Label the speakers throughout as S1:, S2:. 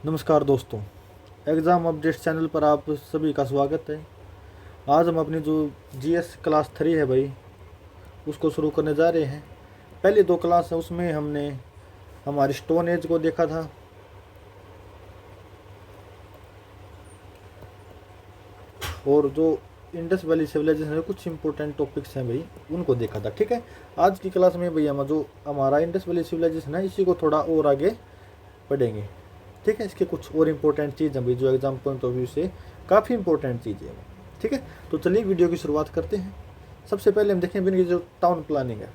S1: नमस्कार दोस्तों, exam updates channel पर आप सभी का स्वागत है। आज हम अपनी जो जीएस क्लास 3 है भाई, उसको शुरू करने जा रहे हैं। पहली दो क्लास है उसमें हमने हमारी स्टोन एज को देखा था और जो इंडस वैली सिविलाइजेशन में कुछ इंपॉर्टेंट टॉपिक्स हैं भाई, उनको देखा था। ठीक है, आज की क्लास में भाई हम जो हमारा इंडस वैली सिविलाइजेशन है इसी को थोड़ा और आगे पढ़ेंगे। ठीक है, इसके कुछ और इम्पोर्टेंट चीज़ हैं भाई जो एग्जाम पॉइंट ऑफ व्यू से काफ़ी इंपॉर्टेंट चीज़ें हैं। ठीक है, तो चलिए वीडियो की शुरुआत करते हैं। सबसे पहले हम देखें इनकी जो टाउन प्लानिंग है।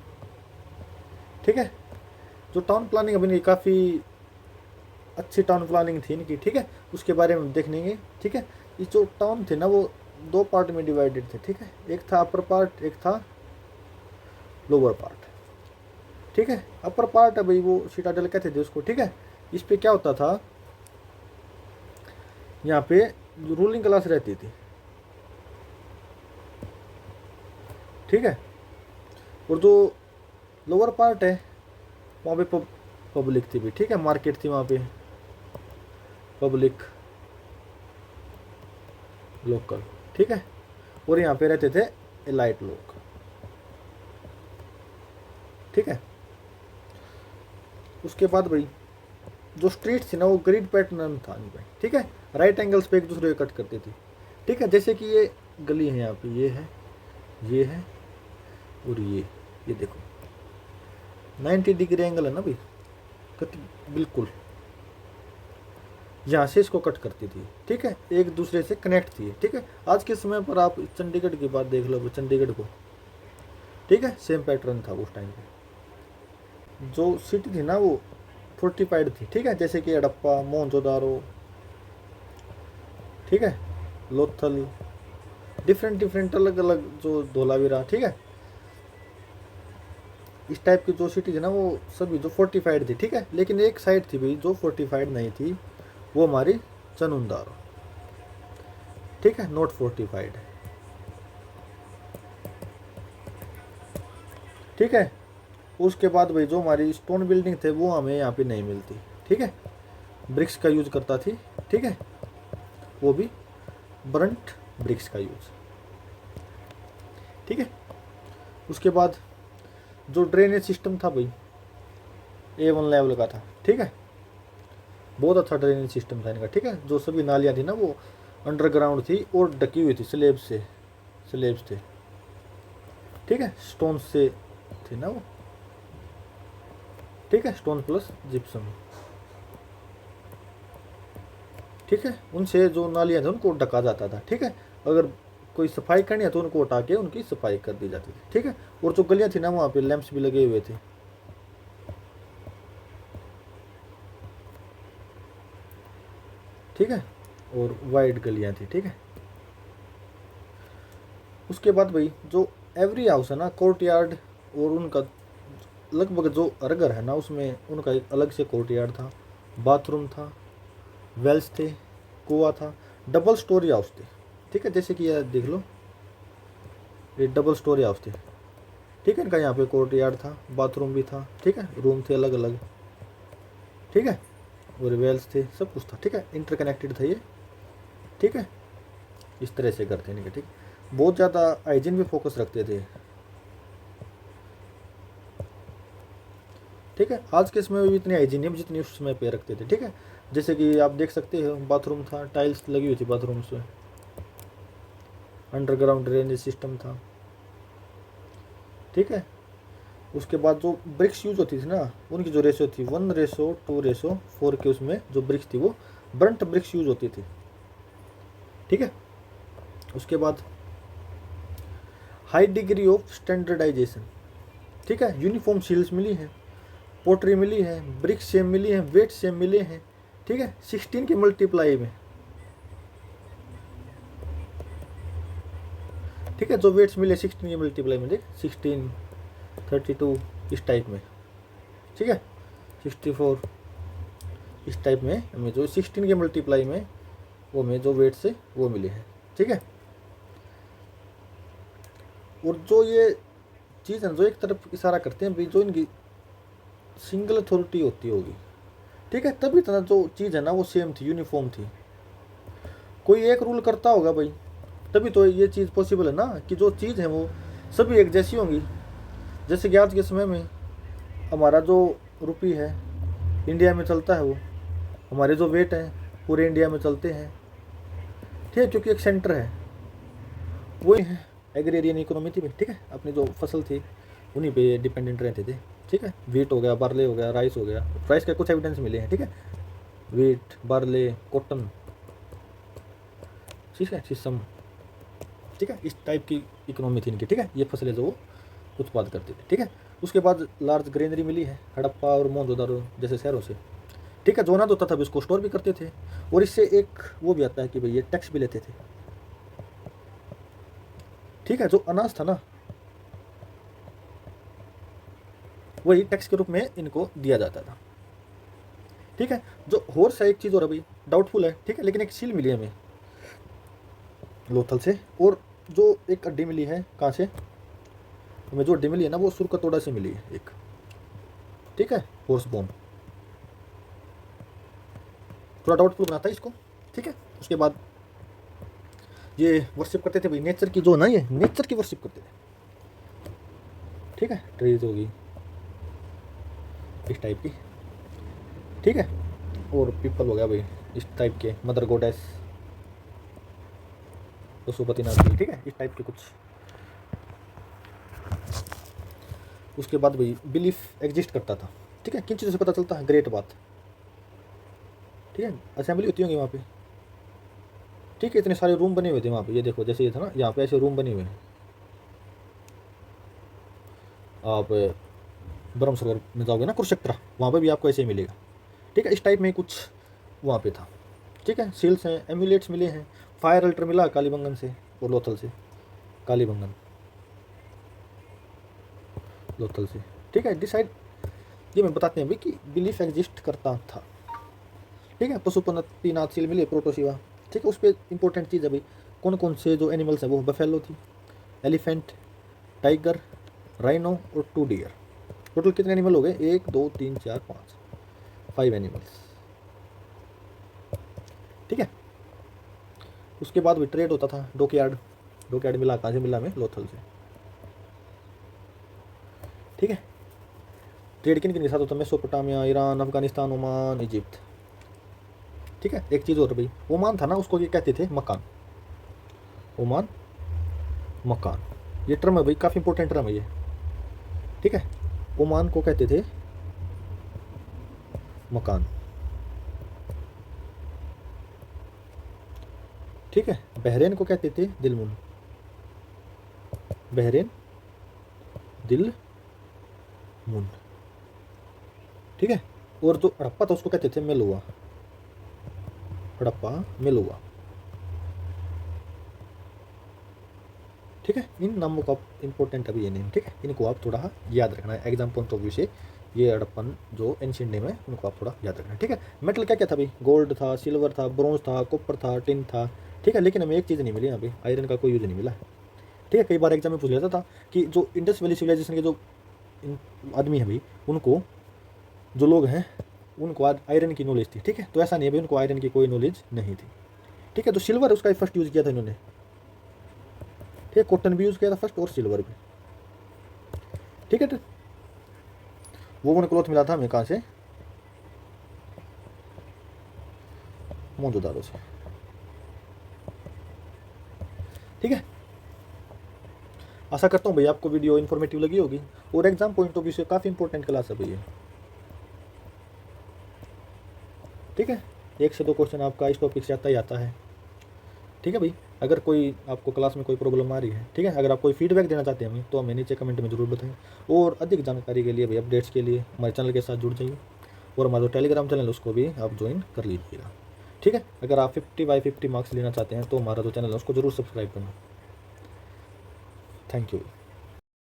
S1: ठीक है, जो टाउन प्लानिंग है इनकी काफ़ी अच्छी टाउन प्लानिंग थी इनकी। ठीक है, उसके बारे में हम देख लेंगे। ठीक है, ये जो टाउन थे ना वो दो पार्ट में डिवाइडेड थे। ठीक है, एक था अपर पार्ट, एक था लोअर पार्ट। ठीक है, अपर पार्ट है भाई वो सिटाडेल कहते थे उसको। ठीक है, इस पे क्या होता था, यहाँ पे रूलिंग क्लास रहती थी। ठीक है, और जो लोअर पार्ट है वहाँ पे पब्लिक थी भी। ठीक है, मार्केट थी वहाँ पे, पब्लिक, लोकल। ठीक है, और यहाँ पे रहते थे एलाइट लोग। ठीक है, उसके बाद भाई जो स्ट्रीट थी ना वो ग्रिड पैटर्न था नहीं भाई। ठीक है, राइट एंगल्स पे एक दूसरे को कट करती थी। ठीक है, जैसे कि ये गली है, यहाँ पे ये है और ये देखो 90 डिग्री एंगल है ना भाई, बिल्कुल यहाँ से इसको कट करती थी। ठीक है, एक दूसरे से कनेक्ट थी। ठीक है, आज के समय पर आप चंडीगढ़ की बात देख लो, चंडीगढ़ को। ठीक है, सेम पैटर्न था उस टाइम पे। जो सिटी थी ना वो फोर्टिफाइड थी। ठीक है, जैसे कि हड़प्पा, मोहनजोदारो, ठीक है, लोथल, डिफरेंट डिफरेंट अलग अलग जो धोलावीरा। ठीक है, इस टाइप की जो सिटी थी ना वो सभी जो फोर्टिफाइड थी। ठीक है, लेकिन एक साइड थी भाई जो फोर्टिफाइड नहीं थी, वो हमारी चनुंदारो। ठीक है, नॉट फोर्टिफाइड। ठीक है, उसके बाद भाई जो हमारी स्टोन बिल्डिंग थे वो हमें यहाँ पे नहीं मिलती। ठीक है, ब्रिक्स का यूज करता थी। ठीक है, वो भी ब्रंट ब्रिक्स का यूज। ठीक है, उसके बाद जो ड्रेनेज सिस्टम था भाई A1 लेवल का था। ठीक है, बहुत अच्छा ड्रेनेज सिस्टम था इनका। ठीक है, जो सभी नालियाँ थी ना वो अंडरग्राउंड थी और ढकी हुई थी स्लेब से, स्लेब्स थे। ठीक है, स्टोन से थे ना वो। ठीक है, स्टोन प्लस जिप्सम। ठीक है, उनसे जो नालियाँ थी उनको ढका जाता था। ठीक है, अगर कोई सफाई करनी है तो उनको उठा के उनकी सफाई कर दी जाती थी। ठीक है, और जो गलियाँ थी ना वहाँ पे लैंप्स भी लगे हुए थे। ठीक है, और वाइड गलियाँ थी। ठीक है, उसके बाद भाई जो एवरी हाउस है ना, कोर्ट यार्ड और उनका लगभग जो हर घर है ना उसमें उनका एक अलग से कोर्ट यार्ड था, बाथरूम था, वेल्स थे, कुआ था, डबल स्टोरी हाउस थे। ठीक है, जैसे कि ये देख लो, ये डबल स्टोरी हाउस थे। ठीक है, इनका यहाँ पे कोर्ट यार्ड था, बाथरूम भी था। ठीक है, रूम थे अलग अलग। ठीक है, और वेल्स थे, सब कुछ था। ठीक है, इंटरकनेक्टेड था ये। ठीक है, इस तरह से करते हैं। ठीक, बहुत ज़्यादा हाइजीन पे फोकस रखते थे। ठीक है, आज के समय में भी इतनी हाइजीन है जितनी उस समय पे रखते थे। ठीक है, जैसे कि आप देख सकते हो बाथरूम था, टाइल्स लगी हुई थी बाथरूम्स में, अंडरग्राउंड ड्रेनेज सिस्टम था। ठीक है, उसके बाद जो ब्रिक्स यूज होती थी ना उनकी जो रेशो थी 1:2:4 के, उसमें जो ब्रिक्स थी वो ब्रंट ब्रिक्स यूज होती थी। ठीक है, उसके बाद हाई डिग्री ऑफ स्टैंडर्डाइजेशन। ठीक है, यूनिफॉर्म सील्स मिली हैं, पोट्री मिली है, ब्रिक्स सेम मिली है, वेट सेम मिले हैं। ठीक है, 16 के मल्टीप्लाई में। ठीक है, जो वेट्स मिले 16 के मल्टीप्लाई में, देख 16, 32 इस टाइप में। ठीक है, 64 इस टाइप में हमें जो 16 के मल्टीप्लाई में वो हमें जो वेट से वो मिले हैं। ठीक है, और जो ये चीज़ है जो एक तरफ इशारा करते हैं भाई जो इनकी सिंगल अथॉरिटी होती होगी। ठीक है, तभी इतना जो चीज़ है ना वो सेम थी, यूनिफॉर्म थी। कोई एक रूल करता होगा भाई, तभी तो ये चीज़ पॉसिबल है ना, कि जो चीज़ है वो सभी एक जैसी होंगी। जैसे कि आज के समय में हमारा जो रुपी है इंडिया में चलता है, वो हमारे जो वेट हैं पूरे इंडिया में चलते हैं, ठीक है, क्योंकि एक सेंटर है, वही है एग्रेरियन इकोनॉमी थी भाई, ठीक है, अपनी जो फसल थी उन्हीं पे डिपेंडेंट रहते थे, ठीक है। वीट हो गया, बार्ले हो गया, राइस हो गया, राइस के कुछ एविडेंस मिले हैं, ठीक है, वीट, बार्ले, कॉटन, ठीक है, शीशम, ठीक है, इस टाइप की इकोनॉमी थी इनकी, ठीक है, ये फसलें जो वो उत्पाद करते थे, ठीक है। उसके बाद लार्ज ग्रेनरी मिली है हड़प्पा और मोहनजोदड़ो जैसे शहरों से, ठीक है, जो अनाज होता था उसको स्टोर भी करते थे। और इससे एक वो भी आता है कि भाई ये टैक्स भी लेते थे, ठीक है, जो अनाज था ना वही टैक्स के रूप में इनको दिया जाता था, ठीक है। जो हॉर्स है एक चीज़ और अभी डाउटफुल है, ठीक है, लेकिन एक सील मिली है हमें लोथल से, और जो एक हड्डी मिली है कहाँ से हमें, जो हड्डी मिली है ना वो सुरकतोड़ा से मिली है एक, ठीक है, हॉर्स बोन, थोड़ा डाउटफुल बनाता है इसको, ठीक है। उसके बाद ये वर्शिप करते थे भाई नेचर की, जो ना ये नेचर की वर्शिप करते थे, ठीक है, ट्रीज होगी इस टाइप की, ठीक है, और पीपल हो गया भाई इस टाइप के, मदर गोडेस, पशुपतिनाथ जी, ठीक है, इस टाइप के कुछ। उसके बाद भाई बिलीफ एग्जिस्ट करता था, ठीक है, किन चीज़ों से पता चलता है, ग्रेट बात, ठीक है, असेंबली होती होंगी वहाँ पे, ठीक है, इतने सारे रूम बने हुए थे वहाँ पे, ये देखो जैसे ये था ना, यहाँ पे ऐसे रूम बने हुए हैं, आप ब्रह्म सरोवर में जाओगे ना कुरुक्षेत्र, वहाँ पे भी आपको ऐसे ही मिलेगा, ठीक है, इस टाइप में कुछ वहाँ पे था, ठीक है। सील्स हैं, एम्यूलेट्स मिले हैं, फायर अल्टर मिला कालीबंगन से और लोथल से, कालीबंगन लोथल से, ठीक है, डिसाइड ये मैं बताते हैं भाई कि बिलीफ एग्जिस्ट करता था, ठीक है। पशुपतिनाथ सील मिले, प्रोटोशिवा, ठीक है, उस पर इंपॉर्टेंट चीज़ है भाई, कौन कौन से जो एनिमल्स हैं वो, बफेलो थी, एलिफेंट, टाइगर, राइनो और 2 डियर, टोटल कितने एनिमल हो गए, 1 2 3 4 5 5 एनिमल्स, ठीक है। उसके बाद भी ट्रेड होता था, डॉकयार्ड, डॉकयार्ड मिला कहाँ से मिला हमें, लोथल से, ठीक है। ट्रेड किन किन के साथ होता है, Mesopotamia, Iran, Afghanistan, Oman, Egypt, ठीक है। एक चीज़ और भाई, ओमान था ना उसको ये कहते थे मकान, ओमान मकान, ये टर्म है भाई, काफ़ी इंपॉर्टेंट टर्म है ये, ठीक है, ओमान को कहते थे मकान, ठीक है। बहरेन को कहते थे दिलमुन, बहरेन दिल मुन, ठीक है। और जो हड़प्पा था उसको कहते थे मेलुआ, हड़प्पा मेलुआ, ठीक है। इन नामों का इंपॉर्टेंट अभी ये नेम, ठीक है, इनको आप थोड़ा याद रखना है एग्जाम पॉइंट ऑफ व्यू से, ये हड़प्पन जो एंशिएंट नेम है उनको आप थोड़ा याद रखना है, ठीक है। मेटल क्या क्या था भाई, गोल्ड था, सिल्वर था, ब्रोंज था, कॉपर था, टिन था, ठीक है, लेकिन हमें एक चीज़ नहीं मिली यहाँ पे, आयरन का कोई यूज नहीं मिला, ठीक है। कई बार एग्जाम में पूछ लेता था कि जो इंडस वैली सिविलाइजेशन के जो आदमी है भाई, उनको जो लोग हैं उनको आयरन की नॉलेज थी, ठीक है, तो ऐसा नहीं है भाई उनको आयरन की कोई नॉलेज नहीं थी, ठीक है। तो सिल्वर उसका फर्स्ट यूज़ किया था इन्होंने, ठीक है, कॉटन भी यूज़ किया था फर्स्ट और सिल्वर भी, ठीक है। तो वो उन्हें क्लॉथ मिला था हमें कहाँ से, मोहनजोदाड़ो से, ठीक है। आशा करता हूँ भैया आपको वीडियो इन्फॉर्मेटिव लगी होगी, और एग्जाम पॉइंट ऑफ व्यू से काफ़ी इंपॉर्टेंट क्लास है भैया, ठीक है। 1 से 2 क्वेश्चन आपका इस टॉपिक से आता ही आता है, ठीक है भाई। अगर कोई आपको क्लास में कोई प्रॉब्लम आ रही है, ठीक है, अगर आप कोई फीडबैक देना चाहते हैं हमें तो हमें नीचे कमेंट में जरूर बताएं, और अधिक जानकारी के लिए भाई अपडेट्स के लिए हमारे चैनल के साथ जुड़ जाइए, और हमारा जो टेलीग्राम चैनल उसको भी आप ज्वाइन कर लीजिएगा, ठीक है। अगर आप 50/50 मार्क्स लेना चाहते हैं तो हमारा जो चैनल है उसको जरूर सब्सक्राइब करना। Thank you.